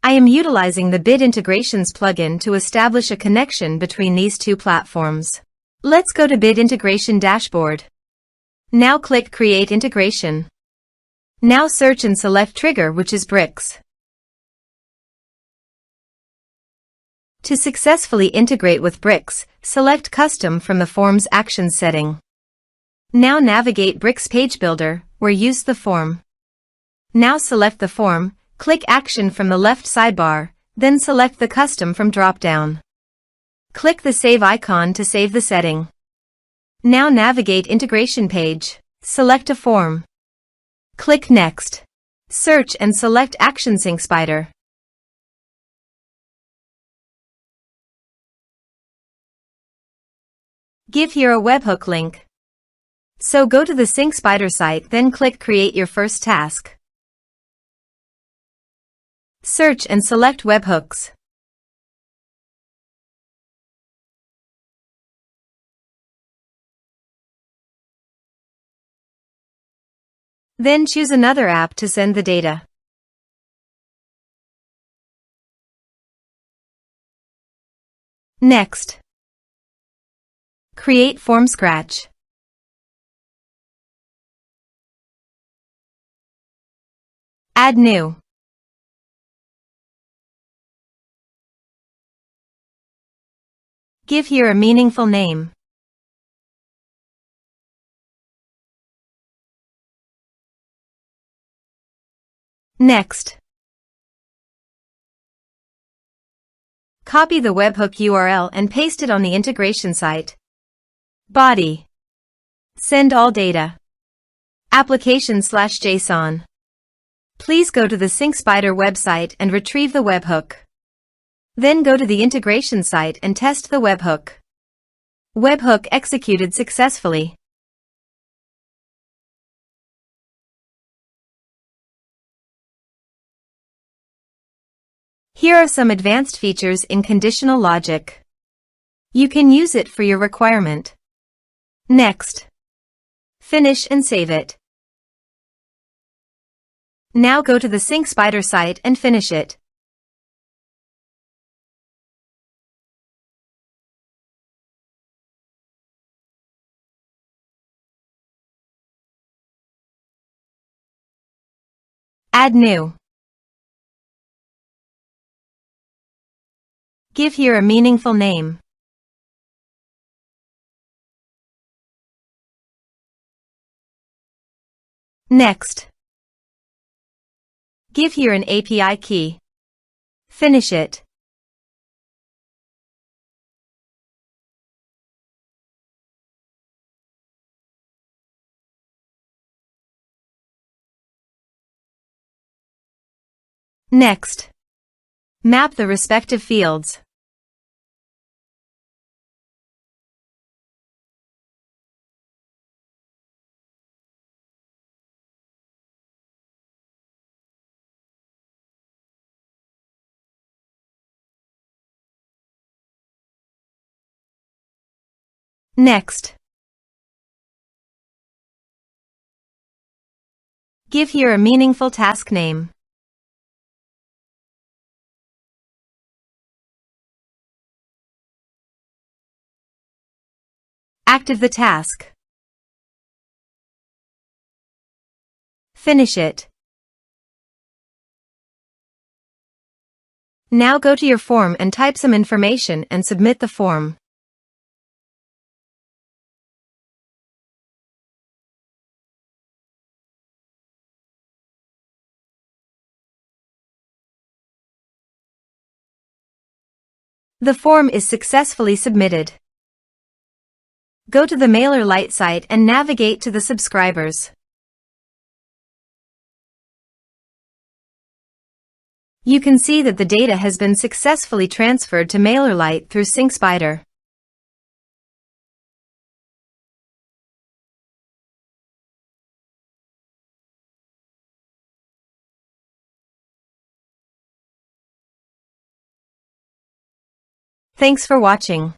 I am utilizing the Bid Integrations plugin to establish a connection between these two platforms. Let's go to Bid Integration Dashboard. Now click Create Integration. Now search and select Trigger, which is bricks. To successfully integrate with bricks, select Custom from the Form's Actions setting. Now navigate Bricks Page Builder, where use the form. Now select the form, click Action from the left sidebar, then select the Custom from drop-down. Click the Save icon to save the setting. Now navigate Integration page, select a form. Click Next. Search and select Action Sync Spider. Give here a webhook link. So go to the Sync Spider site, then click Create your first task. Search and select webhooks. Then choose another app to send the data. Next, create form scratch. Add new. Give here a meaningful name. Next, copy the webhook URL and paste it on the integration site. Body. Send all data. Application/JSON. Please go to the Sync Spider website and retrieve the webhook. Then go to the integration site and test the webhook. Webhook executed successfully. Here are some advanced features in conditional logic. You can use it for your requirement. Next. Finish and save it. Now go to the Sync Spider site and finish it. Add new. Give here a meaningful name. Next. Give here an API key. Finish it. Next. Map the respective fields. Next. Give here a meaningful task name. Active the task. Finish it. Now go to your form and type some information and submit the form. The form is successfully submitted. Go to the MailerLite site and navigate to the subscribers. You can see that the data has been successfully transferred to MailerLite through Sync Spider. Thanks for watching.